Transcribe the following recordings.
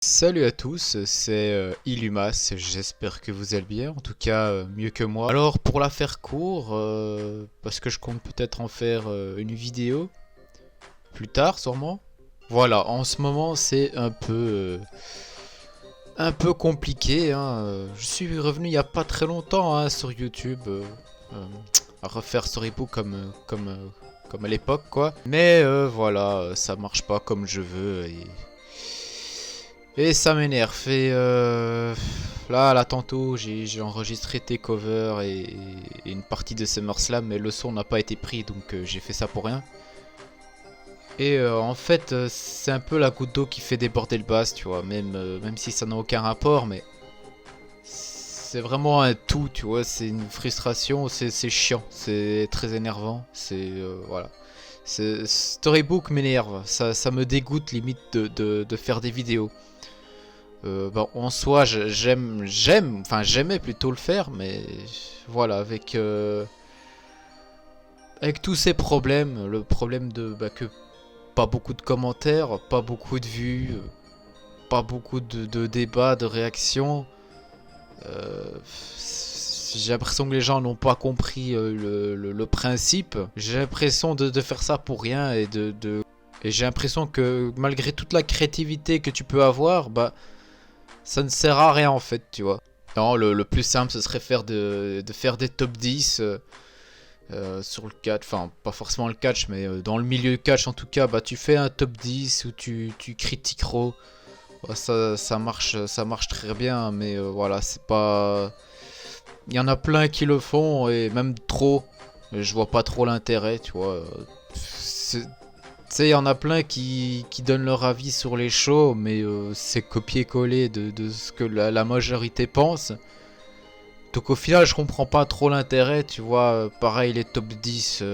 Salut à tous, c'est Illumas, j'espère que vous allez bien, en tout cas mieux que moi. Alors pour la faire court, parce que je compte peut-être en faire une vidéo plus tard sûrement. Voilà, en ce moment c'est un peu compliqué, hein. Je suis revenu il y a pas très longtemps hein, sur YouTube euh, à refaire Storybook comme à l'époque quoi. Mais voilà, ça marche pas comme je veux et ça m'énerve. Là, tantôt, j'ai enregistré tes covers et une partie de SummerSlam, mais le son n'a pas été pris, donc j'ai fait ça pour rien. Et en fait, c'est un peu la goutte d'eau qui fait déborder le vase, tu vois, même si ça n'a aucun rapport, mais c'est vraiment un tout, tu vois, c'est une frustration, c'est chiant, c'est très énervant, voilà. Storybook m'énerve, ça me dégoûte limite de faire des vidéos. Bon, en soi, enfin j'aimais plutôt le faire, mais voilà, avec tous ces problèmes, le problème de que pas beaucoup de commentaires, pas beaucoup de vues, pas beaucoup de débats, de réactions. euh, j'ai l'impression que les gens n'ont pas compris le principe. J'ai l'impression de faire ça pour rien et j'ai l'impression que malgré toute la créativité que tu peux avoir, bah ça ne sert à rien en fait, tu vois. Non, le plus simple ce serait de faire des top 10 sur le catch, enfin pas forcément le catch, mais dans le milieu catch en tout cas, bah tu fais un top 10 où tu critiques Raw. Bah, ça marche très bien, mais voilà, c'est pas. Il y en a plein qui le font et même trop. Je vois pas trop l'intérêt, tu vois. Tu sais, il y en a plein qui donnent leur avis sur les shows, mais c'est copier-coller de ce que la majorité pense. Donc au final, je comprends pas trop l'intérêt, tu vois. Pareil, les top 10,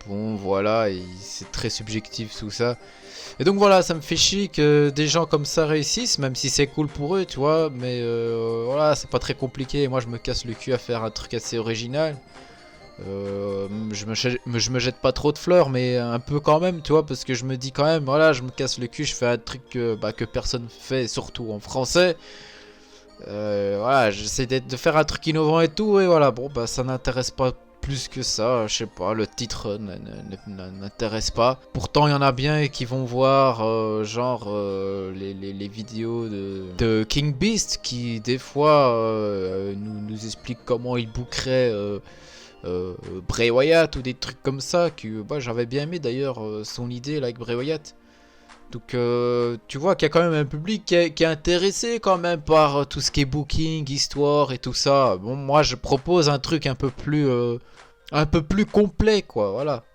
bon voilà, c'est très subjectif tout ça. Et donc voilà, ça me fait chier que des gens comme ça réussissent, même si c'est cool pour eux, tu vois. Mais voilà, c'est pas très compliqué. Moi, je me casse le cul à faire un truc assez original. Je me jette pas trop de fleurs, mais un peu quand même, tu vois, parce que je me dis quand même, voilà, je me casse le cul, je fais un truc que personne fait, surtout en français. Voilà, j'essaie de faire un truc innovant et tout, et voilà, bon, bah ça n'intéresse pas plus que ça, je sais pas, le titre n'intéresse pas. Pourtant, il y en a bien qui vont voir, genre, les vidéos de King Beast, qui des fois nous explique comment il bookerait. Bray Wyatt ou des trucs comme ça que bah, j'avais bien aimé d'ailleurs son idée là avec Bray Wyatt. Donc tu vois qu'il y a quand même un public qui est intéressé quand même par tout ce qui est booking, histoire et tout ça. Bon, moi je propose un truc un peu plus complet quoi, voilà.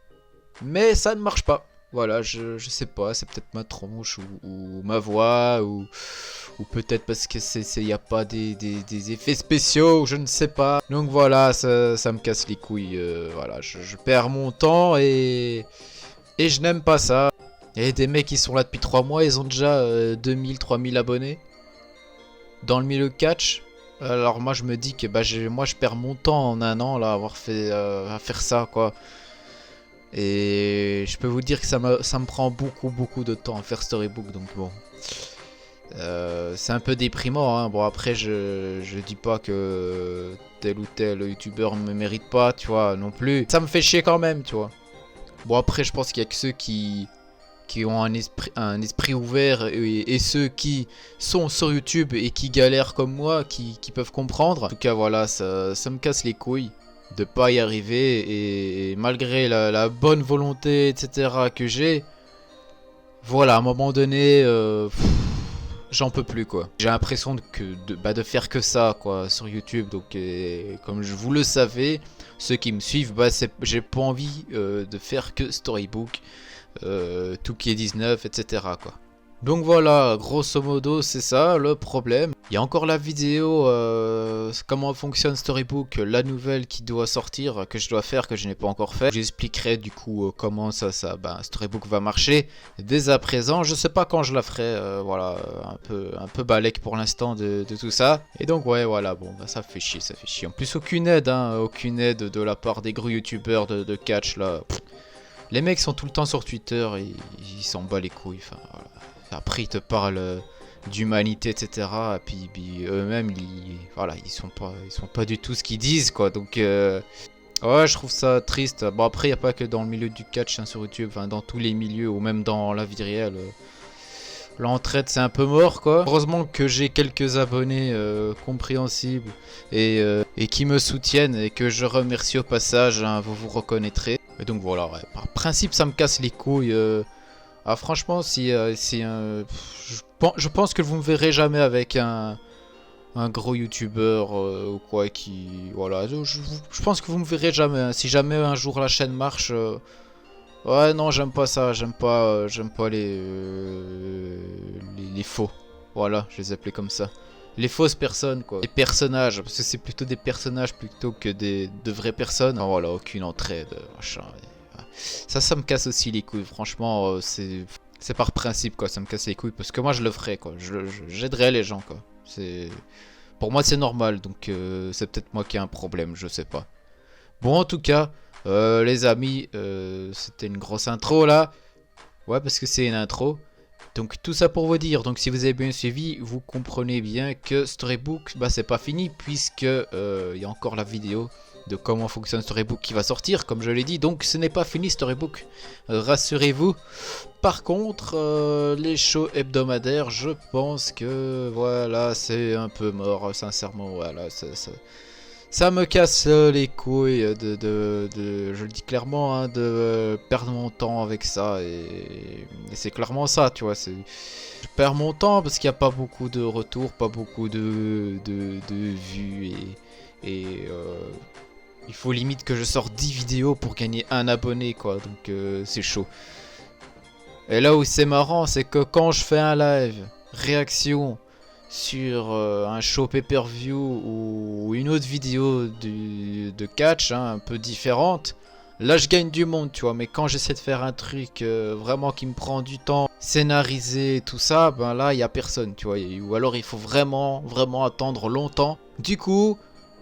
Mais ça ne marche pas. Voilà, je sais pas, c'est peut-être ma tronche ou ma voix ou peut-être parce que y a pas des effets spéciaux, je ne sais pas. Donc voilà, ça me casse les couilles. Voilà, je perds mon temps et je n'aime pas ça. Il y a des mecs qui sont là depuis 3 mois, ils ont déjà 2000, 3000 abonnés dans le milieu catch. Alors moi je me dis que bah, moi je perds mon temps en un an là à faire ça quoi. Et je peux vous dire que ça me prend beaucoup de temps à faire Storybook, donc bon. C'est un peu déprimant, hein. Bon après je dis pas que tel ou tel youtubeur me mérite pas, tu vois, non plus. Ça me fait chier quand même, tu vois. Bon après je pense qu'il y a que ceux qui ont un esprit ouvert et ceux qui sont sur YouTube et qui galèrent comme moi, qui peuvent comprendre. En tout cas voilà, ça me casse les couilles de pas y arriver et malgré la bonne volonté etc que j'ai, voilà à un moment donné j'en peux plus quoi. J'ai l'impression de faire que ça quoi sur YouTube, donc comme je vous le savez, ceux qui me suivent, bah j'ai pas envie de faire que Storybook, tout qui est 19 etc quoi. Donc voilà, grosso modo c'est ça le problème. Il y a encore la vidéo comment fonctionne Storybook, la nouvelle qui doit sortir, que je dois faire, que je n'ai pas encore fait. J'expliquerai du coup comment Storybook va marcher dès à présent. Je sais pas quand je la ferai, voilà, un peu balèque pour l'instant de tout ça. Et donc ouais voilà, bon bah, ça fait chier, ça fait chier. En plus aucune aide, hein, aucune aide de la part des gros youtubeurs de catch là. Pff. Les mecs sont tout le temps sur Twitter et ils s'en battent les couilles, enfin voilà. Après, ils te parlent d'humanité, etc. Et puis eux-mêmes, voilà, ils sont pas du tout ce qu'ils disent, quoi. Donc, ouais, je trouve ça triste. Bon, après, il n'y a pas que dans le milieu du catch hein, sur YouTube, enfin, dans tous les milieux, ou même dans la vie réelle. L'entraide, c'est un peu mort, quoi. Heureusement que j'ai quelques abonnés compréhensibles et qui me soutiennent et que je remercie au passage, hein, vous vous reconnaîtrez. Et donc voilà, ouais. Par principe, ça me casse les couilles. Ah, franchement, je pense que vous me verrez jamais avec un gros youtubeur ou quoi qui... Voilà, je pense que vous me verrez jamais. Hein. Si jamais un jour la chaîne marche... Ouais, non, j'aime pas ça. J'aime pas les faux. Voilà, je les appelais comme ça. Les fausses personnes, quoi. Les personnages, parce que c'est plutôt des personnages plutôt que de vraies personnes. Non, voilà, aucune entraide, machin. Ça me casse aussi les couilles. Franchement, c'est par principe, quoi. Ça me casse les couilles parce que moi, je le ferais, quoi. J'aiderais les gens, quoi. Pour moi, c'est normal. Donc, c'est peut-être moi qui ai un problème, je sais pas. Bon, en tout cas, les amis, c'était une grosse intro là. Ouais, parce que c'est une intro. Donc tout ça pour vous dire, donc si vous avez bien suivi, vous comprenez bien que Storybook, bah c'est pas fini puisque il y a encore la vidéo de comment fonctionne Storybook qui va sortir, comme je l'ai dit. Donc ce n'est pas fini Storybook, rassurez-vous. Par contre, les shows hebdomadaires, je pense que voilà, c'est un peu mort, sincèrement, voilà, ça me casse les couilles je le dis clairement, hein, de perdre mon temps avec ça. Et c'est clairement ça, tu vois. Je perds mon temps parce qu'il n'y a pas beaucoup de retours, pas beaucoup de vues. Il faut limite que je sorte 10 vidéos pour gagner un abonné, quoi. Donc c'est chaud. Et là où c'est marrant, c'est que quand je fais un live, réaction sur un show pay-per-view ou une autre vidéo de catch hein, un peu différente, là je gagne du monde, tu vois. Mais quand j'essaie de faire un truc vraiment qui me prend du temps, scénarisé, tout ça, ben là il y a personne, tu vois. Ou alors il faut vraiment attendre longtemps. Du coup,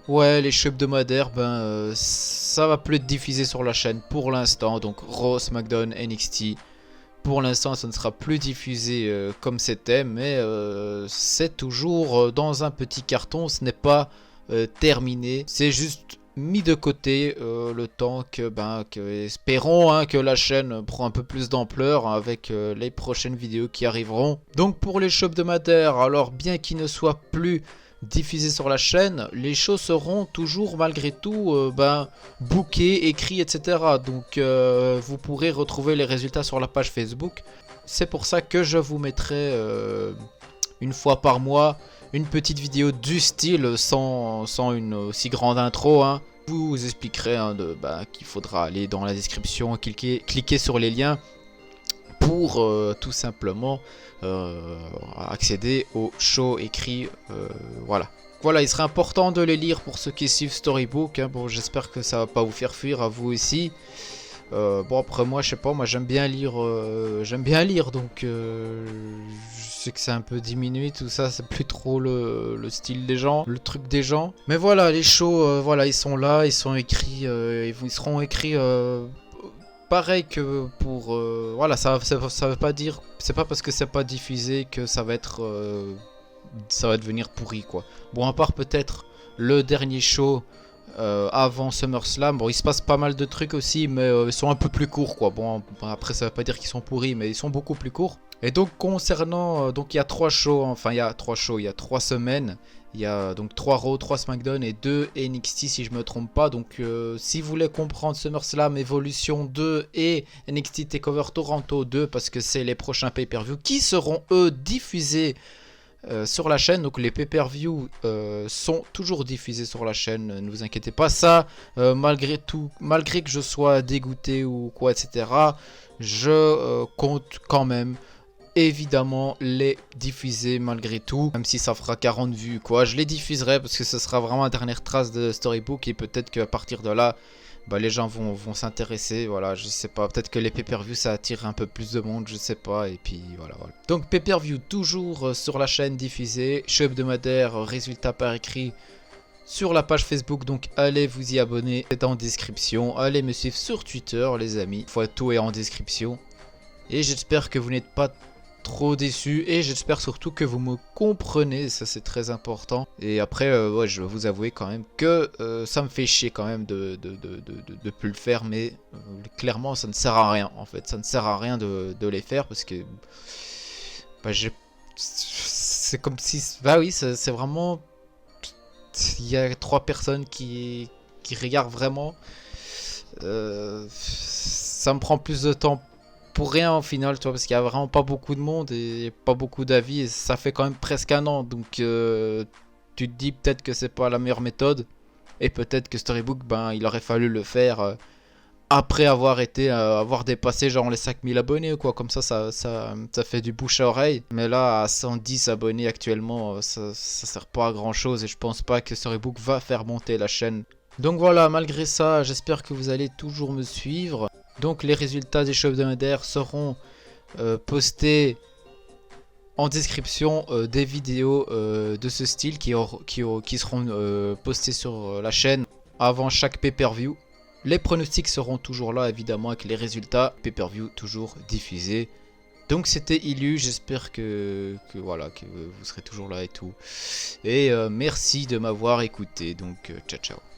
ouais, les shows hebdomadaires, ben ça va plus être diffusé sur la chaîne pour l'instant. Donc Raw, SmackDown, NXT. Pour l'instant, ça ne sera plus diffusé comme c'était, mais c'est toujours dans un petit carton. Ce n'est pas terminé. C'est juste mis de côté le temps espérons hein, que la chaîne prend un peu plus d'ampleur hein, avec les prochaines vidéos qui arriveront. Donc pour les shows hebdomadaires, alors bien qu'ils ne soient plus diffusés sur la chaîne, les shows seront toujours malgré tout bookés, écrits, etc. Donc vous pourrez retrouver les résultats sur la page Facebook. C'est pour ça que je vous mettrai une fois par mois une petite vidéo du style sans une aussi grande intro. Hein. Je vous expliquerai hein, qu'il faudra aller dans la description, cliquer sur les liens pour tout simplement accéder aux shows écrits, voilà. Voilà, il serait important de les lire pour ceux qui suivent Storybook, hein. Bon, j'espère que ça va pas vous faire fuir à vous aussi. Bon, après moi, je sais pas, moi j'aime bien lire, donc je sais que c'est un peu diminué, tout ça, c'est plus trop le style des gens, le truc des gens. Mais voilà, les shows, voilà, ils sont là, ils sont écrits, ils seront écrits... pareil que pour voilà, ça veut pas dire, c'est pas parce que c'est pas diffusé que ça va devenir pourri quoi. Bon, à part peut-être le dernier show avant SummerSlam, bon il se passe pas mal de trucs aussi, mais ils sont un peu plus courts quoi. Bon après ça veut pas dire qu'ils sont pourris, mais ils sont beaucoup plus courts. Et donc concernant, donc il y a 3 shows, enfin il y a 3 shows, il y a 3 semaines. Il y a donc 3 Raw, 3 SmackDown et 2 NXT si je me trompe pas. Donc si vous voulez comprendre SummerSlam Evolution 2 et NXT TakeOver Toronto 2, parce que c'est les prochains pay-per-view qui seront eux diffusés sur la chaîne. Donc les pay-per-view sont toujours diffusés sur la chaîne, ne vous inquiétez pas. Ça, malgré tout, malgré que je sois dégoûté ou quoi, etc., je compte quand même évidemment les diffuser malgré tout, même si ça fera 40 vues quoi, je les diffuserai parce que ce sera vraiment la dernière trace de Storybook et peut-être qu'à partir de là les gens vont s'intéresser, voilà, je sais pas, peut-être que les pay-per-view ça attire un peu plus de monde, je sais pas, et puis voilà. Donc pay-per-view toujours sur la chaîne diffusée, show hebdomadaire, résultats par écrit sur la page Facebook, donc allez vous y abonner, c'est en description, allez me suivre sur Twitter les amis, tout est en description, et j'espère que vous n'êtes pas trop déçu et j'espère surtout que vous me comprenez, ça c'est très important. Et après, ouais, je vais vous avouer quand même que ça me fait chier quand même de plus le faire, mais clairement ça ne sert à rien en fait, ça ne sert à rien de les faire parce que bah, c'est comme si, bah oui, c'est vraiment, il y a 3 personnes qui regardent vraiment. Ça me prend plus de temps pour rien au final, tu vois, parce qu'il y a vraiment pas beaucoup de monde et pas beaucoup d'avis, et ça fait quand même presque un an, donc tu te dis peut-être que c'est pas la meilleure méthode, et peut-être que Storybook, ben, il aurait fallu le faire après avoir dépassé genre les 5000 abonnés ou quoi, comme ça fait du bouche à oreille, mais là à 110 abonnés actuellement, ça sert pas à grand chose, et je pense pas que Storybook va faire monter la chaîne. Donc voilà, malgré ça, j'espère que vous allez toujours me suivre. Donc les résultats des shows hebdomadaires seront postés en description des vidéos de ce style qui seront postées sur la chaîne avant chaque pay-per-view. Les pronostics seront toujours là évidemment avec les résultats pay-per-view toujours diffusés. Donc c'était Ilu, j'espère voilà, que vous serez toujours là et tout. Et merci de m'avoir écouté, donc ciao ciao.